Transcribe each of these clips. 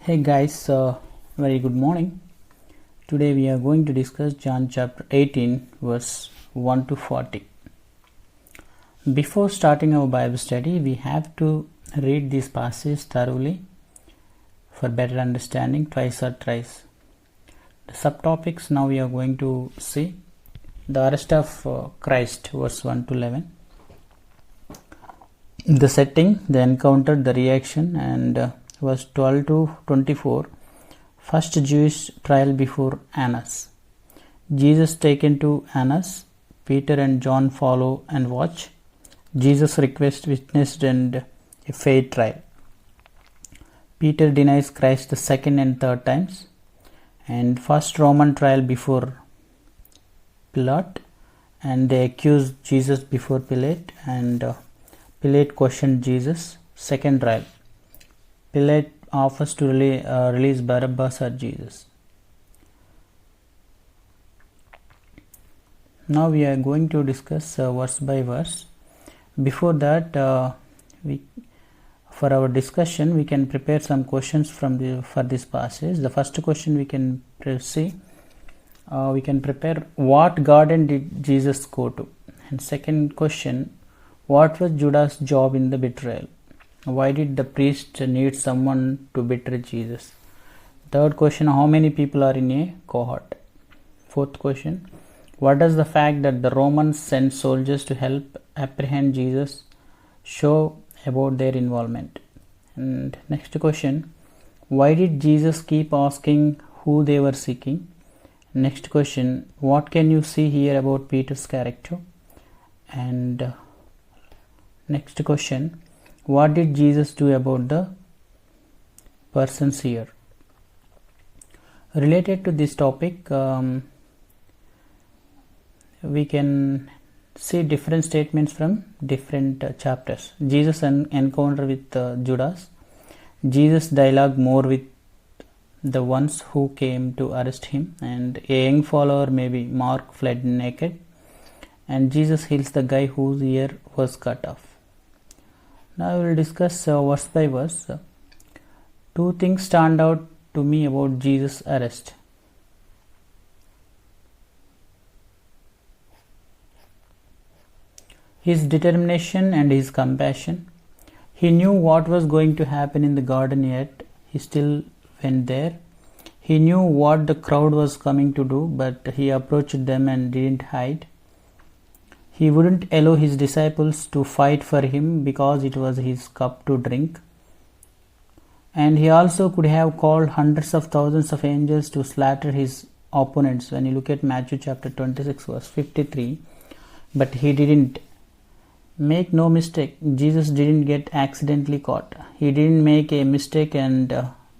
Hey guys, very good morning. Today we are going to discuss John chapter 18 verse 1 to 40. Before starting our Bible study, we have to read this passage thoroughly for better understanding twice or thrice. The subtopics now we are going to see. The arrest of Christ, verse 1 to 11. The setting, the encounter, the reaction, and verse 12 to 24. First Jewish trial before Annas. Jesus taken to Annas. Peter and John follow and watch. Jesus request witnessed and a fair trial. Peter denies Christ the second and third times. And first Roman trial before Pilate, and they accuse Jesus before Pilate, and Pilate questioned Jesus. Second trial, Pilate offers to release Barabbas or Jesus. Now we are going to discuss verse by verse. Before that, for our discussion, we can prepare some questions for this passage. The first question we can see. We can prepare, what garden did Jesus go to? And second question, what was Judas' job in the betrayal? Why did the priest need someone to betray Jesus? Third question, how many people are in a cohort? Fourth question, what does the fact that the Romans sent soldiers to help apprehend Jesus show about their involvement? And next question, why did Jesus keep asking who they were seeking? Next question, what can you see here about Peter's character? And next question, what did Jesus do about the persons here? Related to this topic, we can see different statements from different chapters. Jesus' encounter with Judas, Jesus' dialogue more with the ones who came to arrest him, and a young follower, maybe Mark, fled naked, and Jesus heals the guy whose ear was cut off. Now I will discuss verse by verse. Two things stand out to me about Jesus' arrest. His determination and his compassion. He knew what was going to happen in the garden, yet he still went there. He knew what the crowd was coming to do, but he approached them and didn't hide. He wouldn't allow his disciples to fight for him because it was his cup to drink. And he also could have called hundreds of thousands of angels to slaughter his opponents. When you look at Matthew chapter 26 verse 53, but he didn't. Make no mistake, Jesus didn't get accidentally caught. He didn't make a mistake and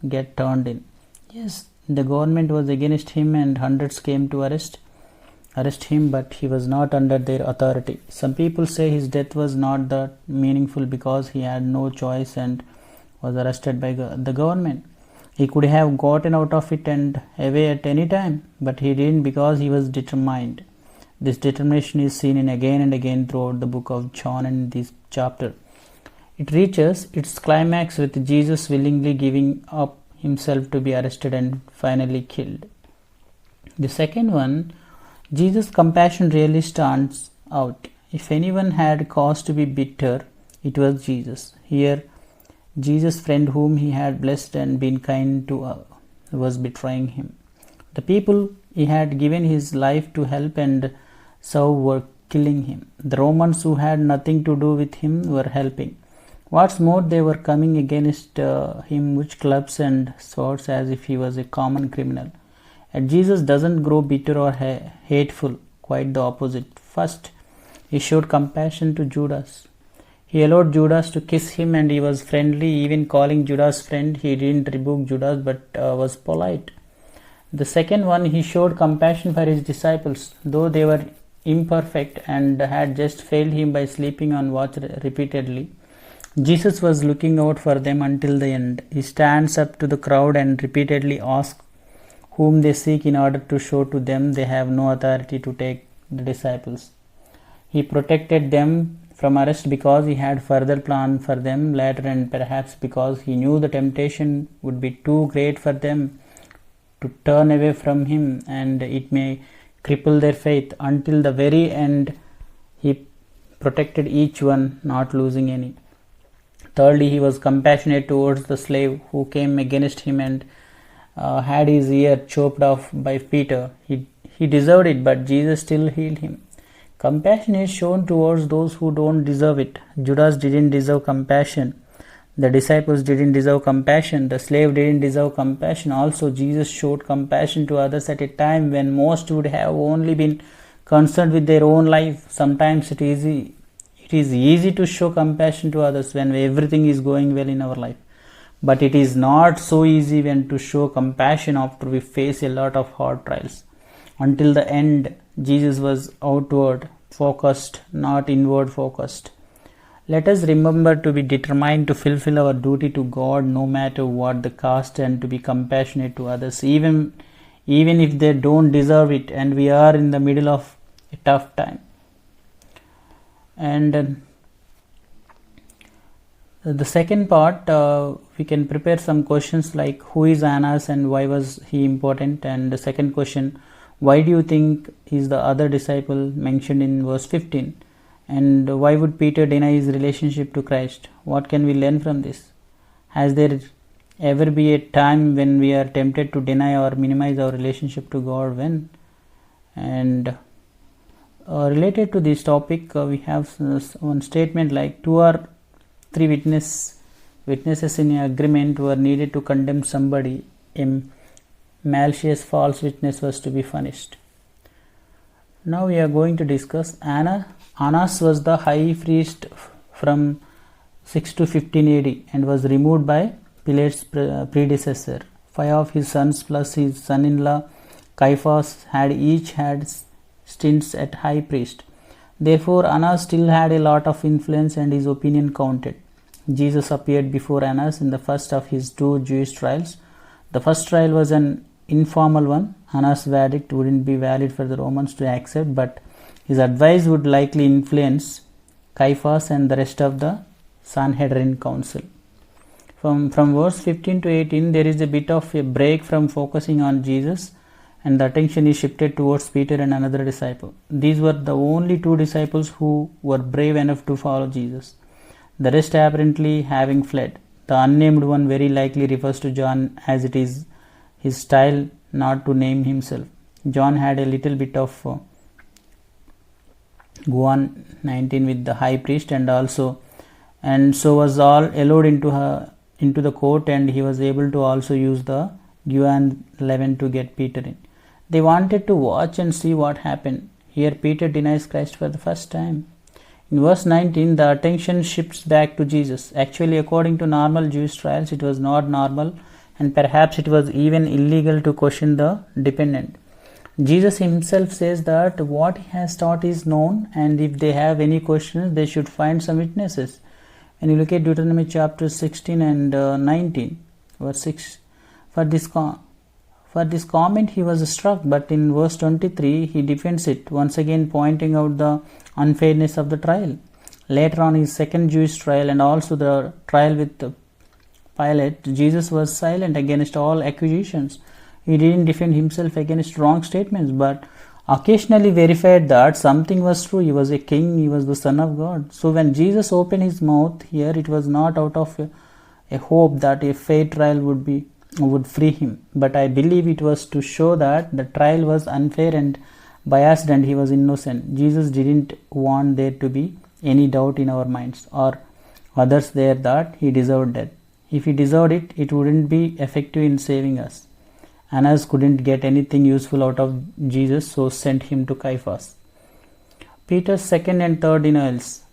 get turned in. Yes, the government was against him and hundreds came to arrest him, but he was not under their authority. Some people say his death was not that meaningful because he had no choice and was arrested by the government. He could have gotten out of it and away at any time, but he didn't because he was determined. This determination is seen in again and again throughout the book of John and this chapter. It reaches its climax with Jesus willingly giving up himself to be arrested and finally killed. The second one, Jesus' compassion really stands out. If anyone had cause to be bitter, it was Jesus. Here, Jesus' friend whom he had blessed and been kind to was betraying him. The people he had given his life to help and serve were killing him. The Romans who had nothing to do with him were helping. What's more, they were coming against him with clubs and swords as if he was a common criminal. And Jesus doesn't grow bitter or hateful, quite the opposite. First, he showed compassion to Judas. He allowed Judas to kiss him and he was friendly, even calling Judas friend. He didn't rebuke Judas but was polite. The second one, he showed compassion for his disciples, though they were imperfect and had just failed him by sleeping on watch repeatedly. Jesus was looking out for them until the end. He stands up to the crowd and repeatedly asks whom they seek in order to show to them they have no authority to take the disciples. He protected them from arrest because he had further plan for them later, and perhaps because he knew the temptation would be too great for them to turn away from him, and it may cripple their faith. Until the very end, he protected each one, not losing any. Thirdly, he was compassionate towards the slave who came against him and had his ear chopped off by Peter. He deserved it, but Jesus still healed him. Compassion is shown towards those who don't deserve it. Judas didn't deserve compassion. The disciples didn't deserve compassion. The slave didn't deserve compassion. Also, Jesus showed compassion to others at a time when most would have only been concerned with their own life. Sometimes it is easy to show compassion to others when everything is going well in our life. But it is not so easy when to show compassion after we face a lot of hard trials. Until the end, Jesus was outward focused, not inward focused. Let us remember to be determined to fulfill our duty to God no matter what the cost, and to be compassionate to others even if they don't deserve it and we are in the middle of a tough time. And the second part, we can prepare some questions like who is Annas and why was he important, and the second question, why do you think is the other disciple mentioned in verse 15, and why would Peter deny his relationship to Christ? What can we learn from this? Has there ever be a time when we are tempted to deny or minimize our relationship to God? When? And related to this topic, we have one statement like 2 or 3 witnesses in agreement were needed to condemn somebody. A malicious false witness was to be punished. Now we are going to discuss Annas was the high priest from 6 to 15 AD and was removed by Pilate's predecessor. 5 of his sons plus his son-in-law Caiaphas each had stints at high priest. Therefore, Annas still had a lot of influence and his opinion counted. Jesus appeared before Annas in the first of his 2 Jewish trials. The first trial was an informal one. Annas' verdict wouldn't be valid for the Romans to accept, but his advice would likely influence Caiaphas and the rest of the Sanhedrin council. From verse 15 to 18, there is a bit of a break from focusing on Jesus, and the attention is shifted towards Peter and another disciple. These were the only 2 disciples who were brave enough to follow Jesus, the rest apparently having fled. The unnamed one very likely refers to John, as it is his style not to name himself. John had a little bit of go on 19 with the high priest, and so was all allowed into the court, and he was able to also use the Guan 11 to get Peter in. They wanted to watch and see what happened. Here Peter denies Christ for the first time. In verse 19, the attention shifts back to Jesus. Actually, according to normal Jewish trials, it was not normal, and perhaps it was even illegal to question the dependent. Jesus himself says that what he has taught is known, and if they have any questions, they should find some witnesses. When you look at Deuteronomy chapter 16 and 19, verse 6, for this comment he was struck, but in verse 23 he defends it, once again pointing out the unfairness of the trial. Later on, his second Jewish trial and also the trial with Pilate, Jesus was silent against all accusations. He didn't defend himself against wrong statements, but occasionally verified that something was true. He was a king, he was the Son of God. So when Jesus opened his mouth here, it was not out of a hope that a fair trial would free him, but I believe it was to show that the trial was unfair and biased and he was innocent. Jesus didn't want there to be any doubt in our minds or others there that he deserved death. If he deserved it, it wouldn't be effective in saving us. Annas couldn't get anything useful out of Jesus, so sent him to Caiaphas. Peter's second and third denials.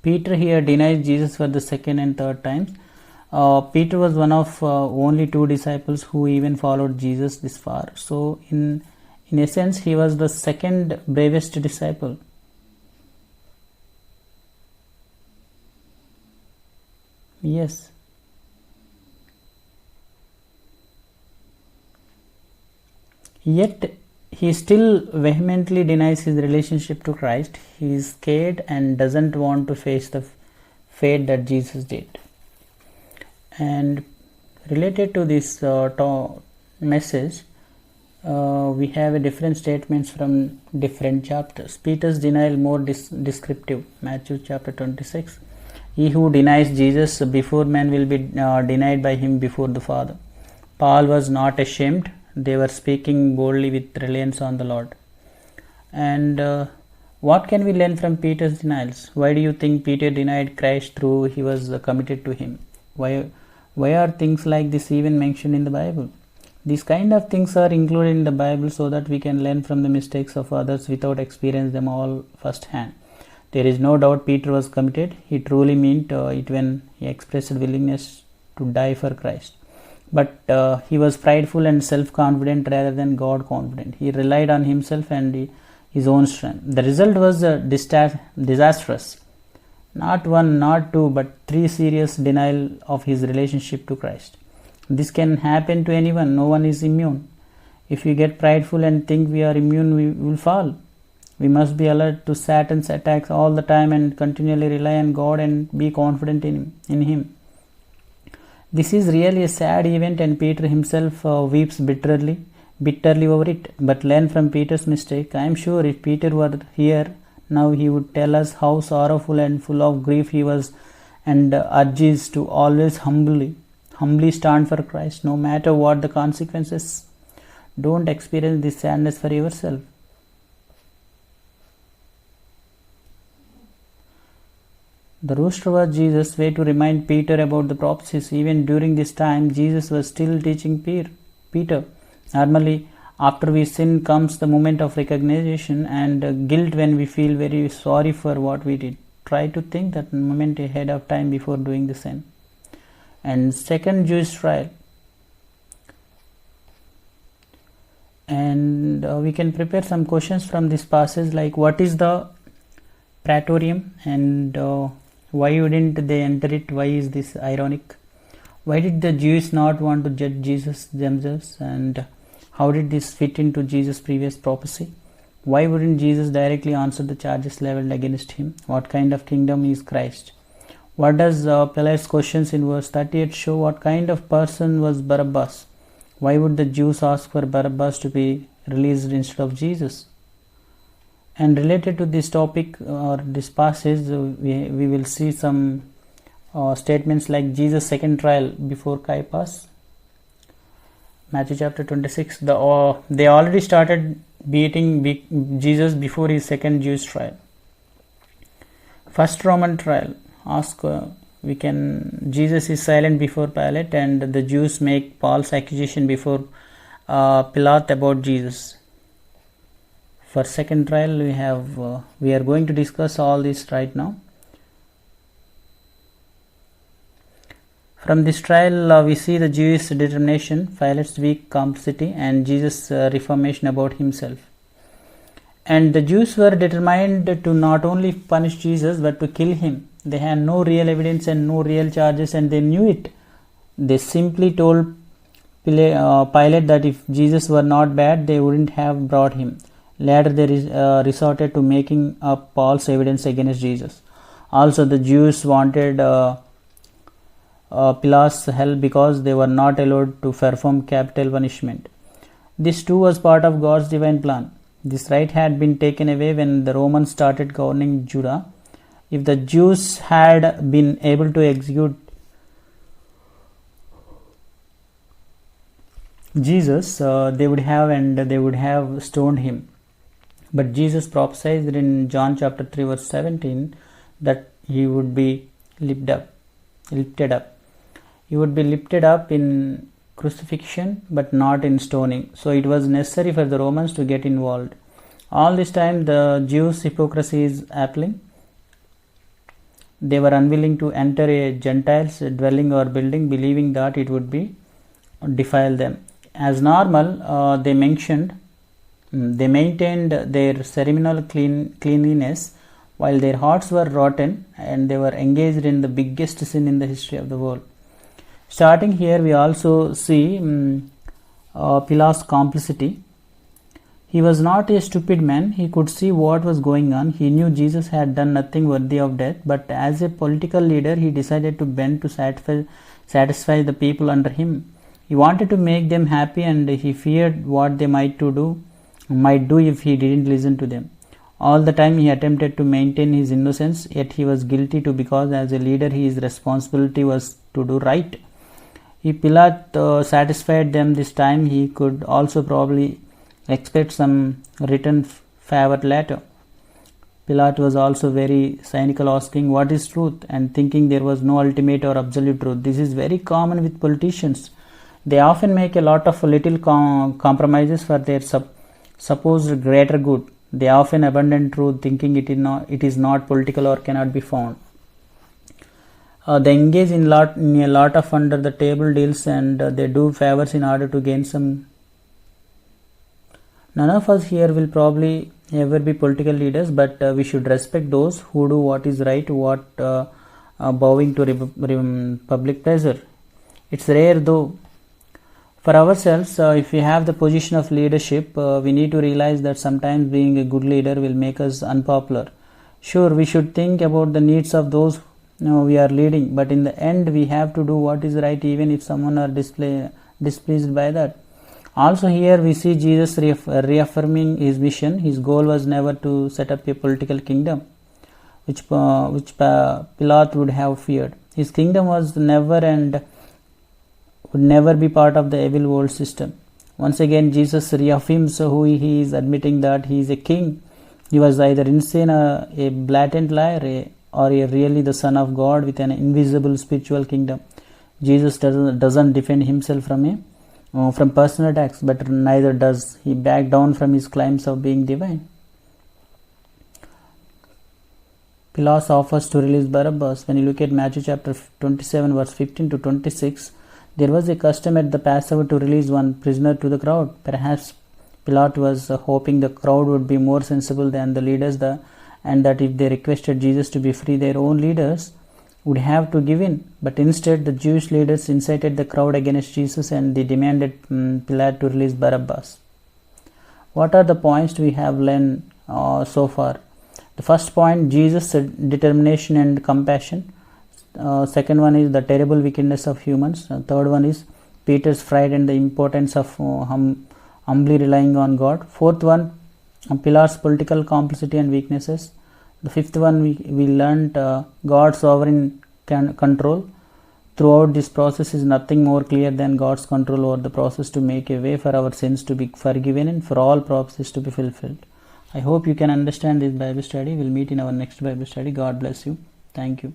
Peter here denies Jesus for the second and third times. Peter was one of only 2 disciples who even followed Jesus this far. So in a sense, he was the second bravest disciple. Yes. Yet he still vehemently denies his relationship to Christ. He is scared and doesn't want to face the fate that Jesus did. And related to this message, we have a different statements from different chapters. Peter's denial more descriptive. Matthew chapter 26. He who denies Jesus before man will be denied by him before the Father. Paul was not ashamed. They were speaking boldly with reliance on the Lord. And what can we learn from Peter's denials? Why do you think Peter denied Christ through he was committed to him? Why are things like this even mentioned in the Bible? These kind of things are included in the Bible so that we can learn from the mistakes of others without experiencing them all firsthand. There is no doubt Peter was committed. He truly meant it when he expressed willingness to die for Christ. But he was prideful and self-confident rather than God-confident. He relied on himself and his own strength. The result was disastrous. Not one, not two, but 3 serious denial of his relationship to Christ. This can happen to anyone. No one is immune. If we get prideful and think we are immune, we will fall. We must be alert to Satan's attacks all the time and continually rely on God and be confident in him. This is really a sad event, and Peter himself weeps bitterly over it. But learn from Peter's mistake. I am sure if Peter were here now, he would tell us how sorrowful and full of grief he was, and urges to always humbly stand for Christ, no matter what the consequences. Don't experience this sadness for yourself. The rooster was Jesus' way to remind Peter about the prophecies. Even during this time, Jesus was still teaching Peter. Normally, after we sin comes the moment of recognition and guilt when we feel very sorry for what we did. Try to think that moment ahead of time before doing the sin. And second Jewish trial. And we can prepare some questions from this passage, like what is the praetorium, and why wouldn't they enter it? Why is this ironic? Why did the Jews not want to judge Jesus themselves? And how did this fit into Jesus' previous prophecy? Why wouldn't Jesus directly answer the charges leveled against him? What kind of kingdom is Christ? What does Pilate's questions in verse 38 show? What kind of person was Barabbas? Why would the Jews ask for Barabbas to be released instead of Jesus? And related to this topic or this passage, we will see some statements like Jesus' second trial before Caiaphas. Matthew chapter 26. They already started beating Jesus before his second Jewish trial. First Roman trial. Jesus is silent before Pilate, and the Jews make false accusation before Pilate about Jesus. For second trial, we are going to discuss all this right now. From this trial, we see the Jewish determination, Pilate's weak complicity, and Jesus' reformation about himself. And the Jews were determined to not only punish Jesus but to kill him. They had no real evidence and no real charges, and they knew it. They simply told Pilate that if Jesus were not bad, they wouldn't have brought him. Later, they resorted to making up false evidence against Jesus. Also, the Jews wanted Pilate's help because they were not allowed to perform capital punishment. This too was part of God's divine plan. This right had been taken away when the Romans started governing Judah. If the Jews had been able to execute Jesus, they would have stoned him. But Jesus prophesied in John chapter 3 verse 17 that he would be lifted up. He would be lifted up in crucifixion but not in stoning. So it was necessary for the Romans to get involved. All this time the Jews' hypocrisy is appalling. They were unwilling to enter a Gentile's dwelling or building, believing that it would be defile them. As normal, they maintained their ceremonial cleanliness while their hearts were rotten, and they were engaged in the biggest sin in the history of the world. Starting here, we also see Pilate's complicity. He was not a stupid man. He could see what was going on. He knew Jesus had done nothing worthy of death, but as a political leader, he decided to bend to satisfy the people under him. He wanted to make them happy, and he feared what they might do if he didn't listen to them. All the time he attempted to maintain his innocence, yet he was guilty too, because as a leader his responsibility was to do right. If Pilate satisfied them this time, he could also probably expect some return favor later. Pilate was also very cynical, asking what is truth, and thinking there was no ultimate or absolute truth. This is very common with politicians. They often make a lot of little compromises for their supposed greater good. They often abandon truth, thinking it is not political or cannot be found. They engage in a lot of under the table deals, and they do favors in order to gain some. None of us here will probably ever be political leaders, but we should respect those who do what is right, bowing to public pressure. It's rare though. For ourselves, if we have the position of leadership, we need to realize that sometimes being a good leader will make us unpopular. Sure, we should think about the needs of those we are leading, but in the end we have to do what is right, even if someone are displeased by that. Also here we see Jesus reaffirming his mission. His goal was never to set up a political kingdom, which Pilate would have feared. His kingdom was never and would never be part of the evil world system. Once again Jesus reaffirms who he is, admitting that he is a king. He was either insane, a blatant liar, or really the Son of God with an invisible spiritual kingdom. Jesus doesn't defend himself from personal attacks, but neither does he back down from his claims of being divine. Pilate offers to release Barabbas. When you look at Matthew chapter 27 verse 15 to 26, there was a custom at the Passover to release one prisoner to the crowd. Perhaps Pilate was hoping the crowd would be more sensible than the leaders, and that if they requested Jesus to be free, their own leaders would have to give in. But instead, the Jewish leaders incited the crowd against Jesus, and they demanded Pilate to release Barabbas. What are the points we have learned so far? The first point, Jesus' determination and compassion. Second one is the terrible wickedness of humans. Third one is Peter's pride and the importance of humbly relying on God. Fourth one, Pilate's political complicity and weaknesses. The fifth one, we learned God's sovereign control. Throughout this process is nothing more clear than God's control over the process to make a way for our sins to be forgiven and for all prophecies to be fulfilled. I hope you can understand this Bible study. We'll meet in our next Bible study. God bless you. Thank you.